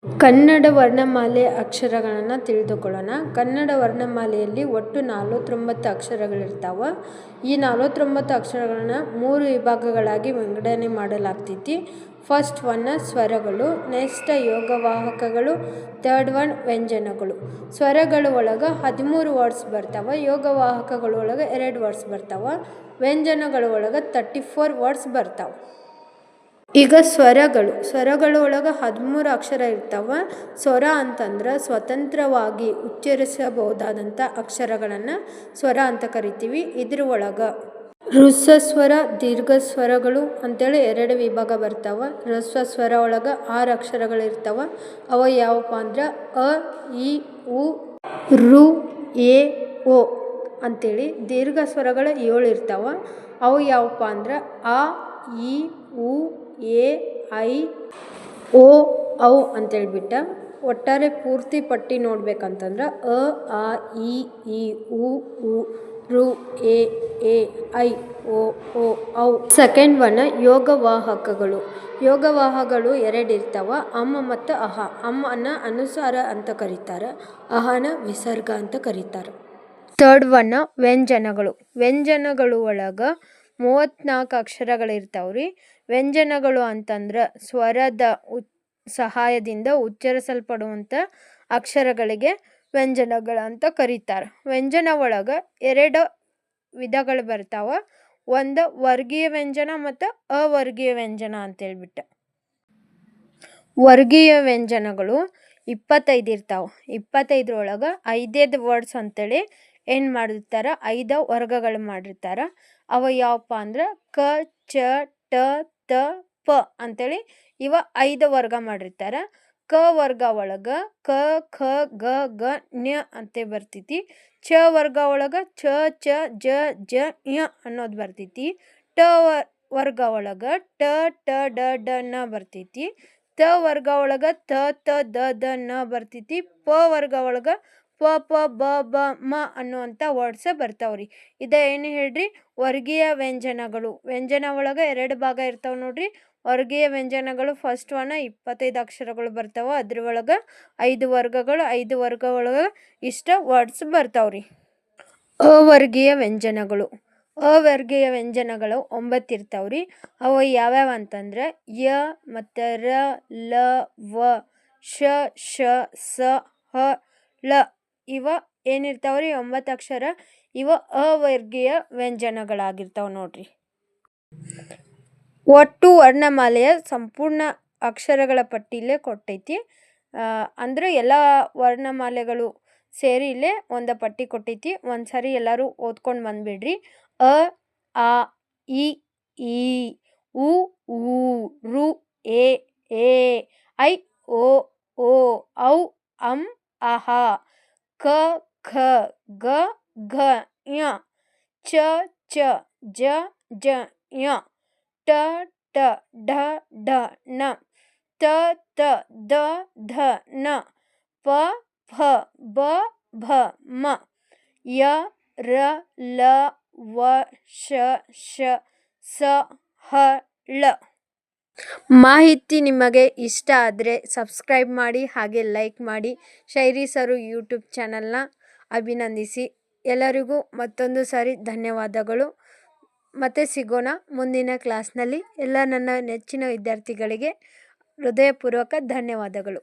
ಕನ್ನಡ ವರ್ಣಮಾಲೆ ಅಕ್ಷರಗಳನ್ನು ತಿಳಿದುಕೊಳ್ಳೋಣ. ಕನ್ನಡ ವರ್ಣಮಾಲೆಯಲ್ಲಿ ಒಟ್ಟು 49 ಅಕ್ಷರಗಳಿರ್ತಾವೆ. ಈ 49 ಅಕ್ಷರಗಳನ್ನು 3 ವಿಭಾಗಗಳಾಗಿ ವಿಂಗಡಣೆ ಮಾಡಲಾಗ್ತೈತಿ. ಫಸ್ಟ್ ಒನ್ ಸ್ವರಗಳು, ನೆಕ್ಸ್ಟ್ ಯೋಗವಾಹಕಗಳು, ಥರ್ಡ್ ಒನ್ ವ್ಯಂಜನಗಳು. ಸ್ವರಗಳು ಒಳಗೆ 13 ವರ್ಡ್ಸ್ ಬರ್ತಾವೆ, ಯೋಗವಾಹಕಗಳು ಒಳಗೆ 2 ವರ್ಡ್ಸ್ ಬರ್ತಾವೆ, ವ್ಯಂಜನಗಳ ಒಳಗೆ 34 ವರ್ಡ್ಸ್ ಬರ್ತಾವೆ. ಈಗ ಸ್ವರಗಳು ಒಳಗೆ 13 ಅಕ್ಷರ ಇರ್ತಾವೆ. ಸ್ವರ ಅಂತಂದ್ರೆ ಸ್ವತಂತ್ರವಾಗಿ ಉಚ್ಚರಿಸಬಹುದಾದಂಥ ಅಕ್ಷರಗಳನ್ನು ಸ್ವರ ಅಂತ ಕರಿತೀವಿ. ಇದ್ರ ಒಳಗೆ ಹ್ರಸ್ವ ಸ್ವರ, ದೀರ್ಘ ಸ್ವರಗಳು ಅಂತೇಳಿ 2 ವಿಭಾಗ ಬರ್ತಾವೆ. ಹ್ರಸ್ವ ಸ್ವರ ಒಳಗೆ 6 ಅಕ್ಷರಗಳಿರ್ತಾವೆ. ಅವ ಯಾವಪ್ಪ ಅಂದ್ರೆ ಅ, ಇ, ಉ, ರು, ಎ, ಓ ಅಂತೇಳಿ. ದೀರ್ಘ ಸ್ವರಗಳು 7 ಇರ್ತಾವೆ. ಅವು ಯಾವಪ್ಪ ಅಂದ್ರೆ ಆ, ಇ, ಉ, ಎ, ಐ, ಓ, ಔ ಅಂತೇಳ್ಬಿಟ್ಟ. ಒಟ್ಟಾರೆ ಪೂರ್ತಿ ಪಟ್ಟಿ ನೋಡ್ಬೇಕಂತಂದ್ರೆ ಅ, ಆ, ಇ, ಉ, ರು, ಎ, ಐ, ಓ, ಔ. Second one ಯೋಗವಾಹಕಗಳು. ಯೋಗವಾಹಗಳು 2 ಇರ್ತಾವ, ಅಮ್ ಮತ್ತು ಅಹ. ಅಮ್ಮನ ಅನುಸಾರ ಅಂತ ಕರೀತಾರೆ, ಅಹನ ವಿಸರ್ಗ ಅಂತ ಕರೀತಾರೆ. ಥರ್ಡ್ ಒನ್ ವ್ಯಂಜನಗಳು. ವ್ಯಂಜನಗಳು ಒಳಗೆ 34 ಅಕ್ಷರಗಳಿರ್ತಾವ್ರಿ. ವ್ಯಂಜನಗಳು ಅಂತಂದ್ರೆ ಸ್ವರದ ಸಹಾಯದಿಂದ ಉಚ್ಚರಿಸಲ್ಪಡುವಂಥ ಅಕ್ಷರಗಳಿಗೆ ವ್ಯಂಜನಗಳು ಅಂತ ಕರೀತಾರೆ. ವ್ಯಂಜನ ಒಳಗೆ 2 ವಿಧಗಳು ಬರ್ತಾವೆ. ಒಂದು ವರ್ಗೀಯ ವ್ಯಂಜನ ಮತ್ತು ಅವರ್ಗೀಯ ವ್ಯಂಜನ ಅಂತೇಳ್ಬಿಟ್ಟು. ವರ್ಗೀಯ ವ್ಯಂಜನಗಳು 25 ಇರ್ತಾವೆ. 25 5 ವರ್ಡ್ಸ್ ಅಂತೇಳಿ ಏನು ಮಾಡಿರ್ತಾರೆ, 5 ವರ್ಗಗಳು ಮಾಡಿರ್ತಾರೆ. ಅವ ಯಾವಪ್ಪ ಅಂದ್ರೆ ಕ, ಚ, ಟ, ತ, ಪ ಅಂತೇಳಿ ಇವ 5 ವರ್ಗ ಮಾಡಿರ್ತಾರೆ. ಕ ವರ್ಗ ಒಳಗೆ ಕ, ಖ, ಗ, ಗ, ಜ್ಞ ಅಂತ ಬರ್ತೈತಿ. ಚ ವರ್ಗ ಒಳಗೆ ಚ, ಚ, ಜ, ಜ, ಞ ಅನ್ನೋದು ಬರ್ತೈತಿ. ಟ ವರ್ಗ ಒಳಗೆ ಟ, ಟ, ಡ, ಡ, ನ ಬರ್ತೈತಿ. ತ ವರ್ಗ ಒಳಗೆ ತ, ತ, ದ, ದ, ನ ಬರ್ತೈತಿ. ಪ ವರ್ಗ ಒಳಗೆ ಪ, ಪ, ಬ, ಬ, ಮ ಅನ್ನುವಂಥ ವರ್ಡ್ಸ್ ಬರ್ತಾವ್ರಿ. ಏನು ಹೇಳ್ರಿ, ವರ್ಗೀಯ ವ್ಯಂಜನಗಳು. ವ್ಯಂಜನ ಒಳಗೆ 2 ಭಾಗ ಇರ್ತಾವೆ ನೋಡ್ರಿ. ವರ್ಗೀಯ ವ್ಯಂಜನಗಳು ಫಸ್ಟ್ ಒನ್ 25 ಅಕ್ಷರಗಳು ಬರ್ತಾವೆ. ಅದ್ರ ಒಳಗೆ 5 ವರ್ಗಗಳು, 5 ವರ್ಗ ಒಳಗೆ ಇಷ್ಟ ವರ್ಡ್ಸ್ ಬರ್ತಾವ್ರಿ. ಅವರ್ಗೀಯ ವ್ಯಂಜನಗಳು. ಅವರ್ಗೀಯ ವ್ಯಂಜನಗಳು 9 ಇರ್ತಾವ್ರಿ. ಅವು ಯಾವ್ಯಾವ ಅಂತಂದ್ರೆ ಯ ಮತ್ತು ರ, ಲ, ವ, ಶ, ಶ, ಸ, ಹ, ಳ. ಇವ ಏನಿರ್ತಾವ್ರಿ 9 ಅಕ್ಷರ. ಇವ ಅವರ್ಗೀಯ ವ್ಯಂಜನಗಳಾಗಿರ್ತಾವೆ ನೋಡ್ರಿ. ಒಟ್ಟು ವರ್ಣಮಾಲೆಯ ಸಂಪೂರ್ಣ ಅಕ್ಷರಗಳ ಪಟ್ಟಿಲೇ ಕೊಟ್ಟೈತಿ. ಅಂದ್ರೆ ಎಲ್ಲ ವರ್ಣಮಾಲೆಗಳು ಸೇರಿ ಇಲ್ಲೇ ಒಂದು ಪಟ್ಟಿ ಕೊಟ್ಟೈತಿ. ಒಂದ್ಸರಿ ಎಲ್ಲರೂ ಓದ್ಕೊಂಡು ಬಂದ್ಬಿಡ್ರಿ. ಅ, ಆ, ಇ, ಉ, ರು, ಎ, ಐ, ಓ, ಔ, ಅಂ, ಅಹ, ಕ, ಖ, ಗ, ಘ, ಞ, ಚ, ಛ, ಜ, ಜ, ಞ, ಟ, ಠ, ಡ, ಢ, ಣ, ತ, ತ, ದ, ಧ, ನ, ಪ, ಫ, ಬ, ಭ, ಮ, ಯ, ರ, ಲ, ವ, ಶ, ಸ, ಹ, ಳ. ಮಾಹಿತಿ ನಿಮಗೆ ಇಷ್ಟ ಆದರೆ ಸಬ್ಸ್ಕ್ರೈಬ್ ಮಾಡಿ, ಹಾಗೆ ಲೈಕ್ ಮಾಡಿ. ಶೈರಿ ಸರು ಯೂಟ್ಯೂಬ್ ಚಾನಲ್ನ ಅಭಿನಂದಿಸಿ. ಎಲ್ಲರಿಗೂ ಮತ್ತೊಂದು ಸಾರಿ ಧನ್ಯವಾದಗಳು. ಮತ್ತೆ ಸಿಗೋಣ ಮುಂದಿನ ಕ್ಲಾಸ್ನಲ್ಲಿ. ಎಲ್ಲ ನನ್ನ ನೆಚ್ಚಿನ ವಿದ್ಯಾರ್ಥಿಗಳಿಗೆ ಹೃದಯಪೂರ್ವಕ ಧನ್ಯವಾದಗಳು.